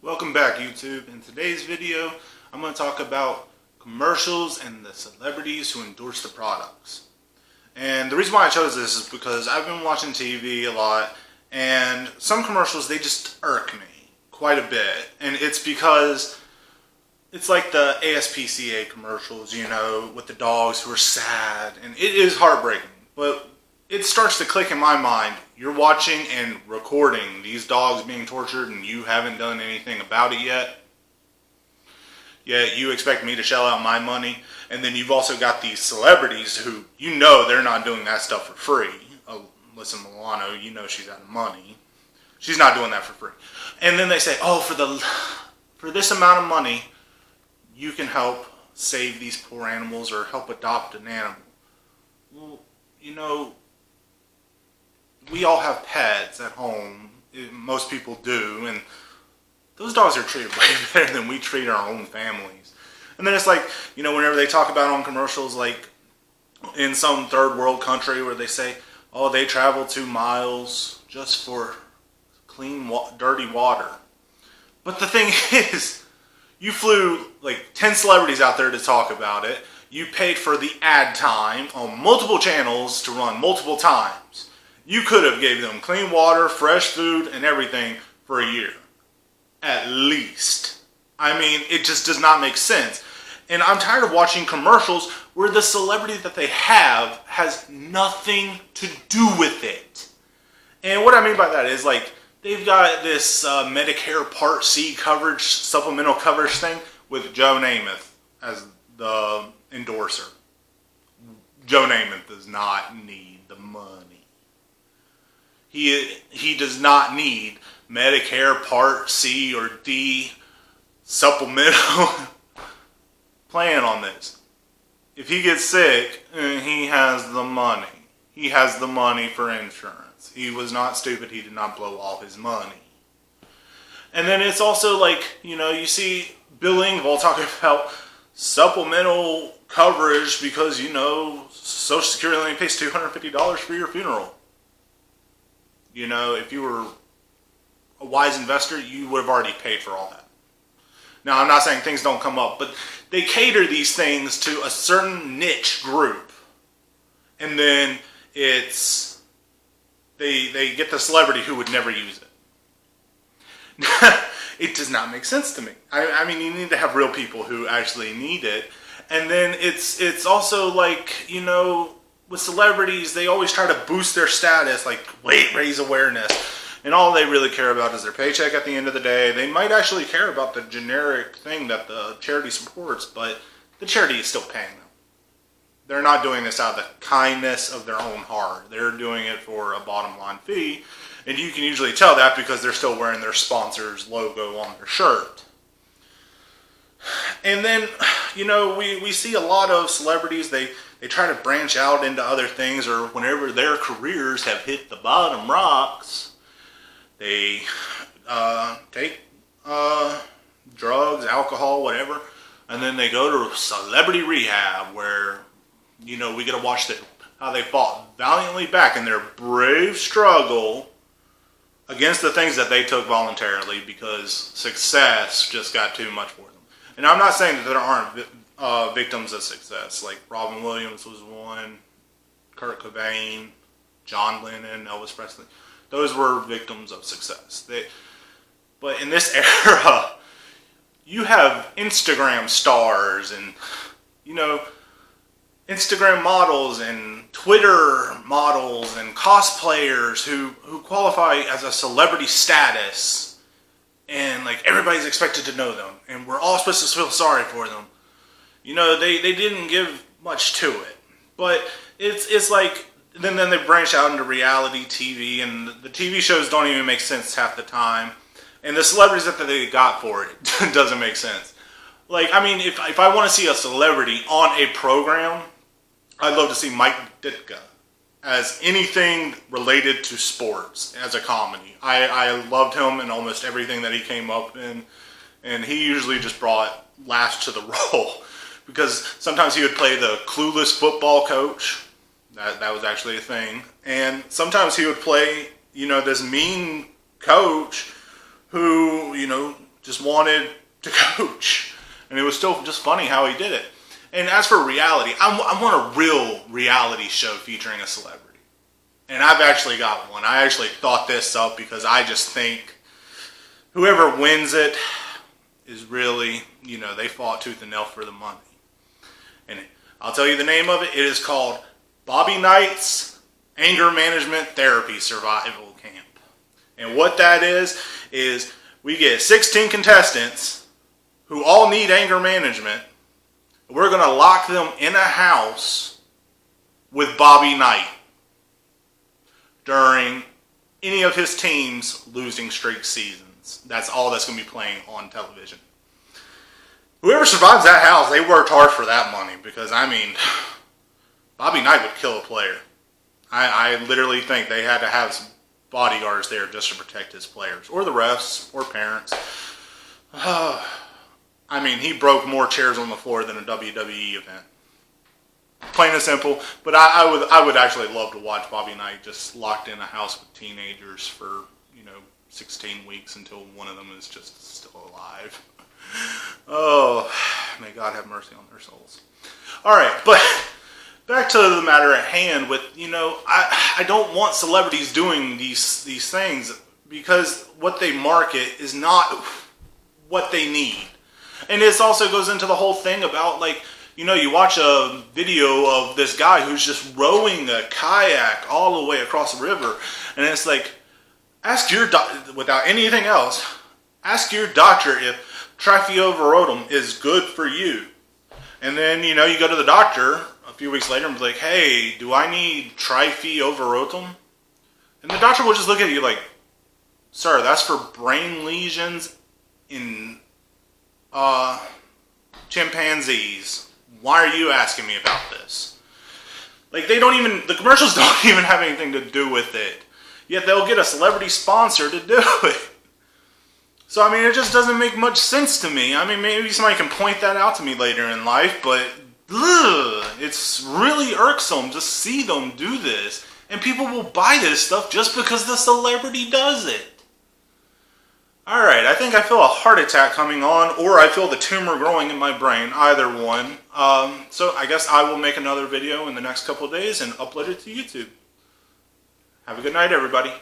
Welcome back, YouTube. In today's video, I'm going to talk about commercials and the celebrities who endorse the products. And the reason why I chose this is because I've been watching TV a lot, and some commercials, they just irk me quite a bit. And it's because it's like the ASPCA commercials, with the dogs who are sad, and it is heartbreaking. But it starts to click in my mind. You're watching and recording these dogs being tortured and you haven't done anything about it yet. Yet you expect me to shell out my money. And then you've also got these celebrities who, they're not doing that stuff for free. Alyssa Milano, she's out of money. She's not doing that for free. And then they say, for this amount of money, you can help save these poor animals or help adopt an animal. Well, we all have pets at home. Most people do, and those dogs are treated way better than we treat our own families. And then it's like, whenever they talk about on commercials, like in some third world country where they say, oh, they travel 2 miles just for clean, dirty water. But the thing is, you flew like 10 celebrities out there to talk about it. You paid for the ad time on multiple channels to run multiple times. You could have gave them clean water, fresh food, and everything for a year. At least. I mean, it just does not make sense. And I'm tired of watching commercials where the celebrity that they have has nothing to do with it. And what I mean by that is, like, they've got this Medicare Part C coverage, supplemental coverage thing with Joe Namath as the endorser. Joe Namath does not need the money. He does not need Medicare Part C or D supplemental plan on this. If he gets sick, he has the money. He has the money for insurance. He was not stupid. He did not blow all his money. And then it's also like, you see Bill Engvall talking about supplemental coverage because, Social Security only pays $250 for your funeral. If you were a wise investor, you would have already paid for all that. Now, I'm not saying things don't come up, but they cater these things to a certain niche group. And then they get the celebrity who would never use it. It does not make sense to me. I mean, you need to have real people who actually need it. And then it's also like, with celebrities, they always try to boost their status, like raise awareness. And all they really care about is their paycheck at the end of the day. They might actually care about the generic thing that the charity supports, but the charity is still paying them. They're not doing this out of the kindness of their own heart. They're doing it for a bottom line fee. And you can usually tell that because they're still wearing their sponsor's logo on their shirt. And then, we see a lot of celebrities, they try to branch out into other things, or whenever their careers have hit the bottom rocks, they take drugs, alcohol, whatever, and then they go to celebrity rehab where, we get to watch how they fought valiantly back in their brave struggle against the things that they took voluntarily because success just got too much for them. And I'm not saying that there aren't victims of success. Like Robin Williams was one, Kurt Cobain, John Lennon, Elvis Presley. Those were victims of success. But in this era, you have Instagram stars and, Instagram models and Twitter models and cosplayers who qualify as a celebrity status. And like everybody's expected to know them, and we're all supposed to feel sorry for them. They didn't give much to it, but it's like then they branch out into reality TV, and the TV shows don't even make sense half the time, and the celebrities that they got for it doesn't make sense. Like, I mean, if I want to see a celebrity on a program, I'd love to see Mike Ditka as anything related to sports as a comedy. I loved him in almost everything that he came up in, and he usually just brought laughs to the role because sometimes he would play the clueless football coach. That was actually a thing. And sometimes he would play, this mean coach who, just wanted to coach. And it was still just funny how he did it. And as for reality, I want a real reality show featuring a celebrity. And I've actually got one. I actually thought this up because I just think whoever wins it is really, they fought tooth and nail for the money. And I'll tell you the name of it. It is called Bobby Knight's Anger Management Therapy Survival Camp. And what that is we get 16 contestants who all need anger management. We're going to lock them in a house with Bobby Knight during any of his team's losing streak seasons. That's all that's going to be playing on television. Whoever survives that house, they worked hard for that money because, Bobby Knight would kill a player. I literally think they had to have some bodyguards there just to protect his players, or the refs, or parents. He broke more chairs on the floor than a WWE event. Plain and simple. But I would actually love to watch Bobby Knight just locked in a house with teenagers for 16 weeks until one of them is just still alive. Oh, may God have mercy on their souls. All right, but back to the matter at hand. With I don't want celebrities doing these things because what they market is not what they need. And this also goes into the whole thing about, you watch a video of this guy who's just rowing a kayak all the way across the river, and it's like, ask your without anything else, ask your doctor if trifeovorotum is good for you. And then, you go to the doctor a few weeks later and be like, hey, do I need trifeovorotum? And the doctor will just look at you like, sir, that's for brain lesions in chimpanzees. Why are you asking me about this? The commercials don't even have anything to do with it. Yet they'll get a celebrity sponsor to do it. So, it just doesn't make much sense to me. Maybe somebody can point that out to me later in life, but it's really irksome to see them do this. And people will buy this stuff just because the celebrity does it. Alright, I think I feel a heart attack coming on, or I feel the tumor growing in my brain, either one. So I guess I will make another video in the next couple of days and upload it to YouTube. Have a good night, everybody.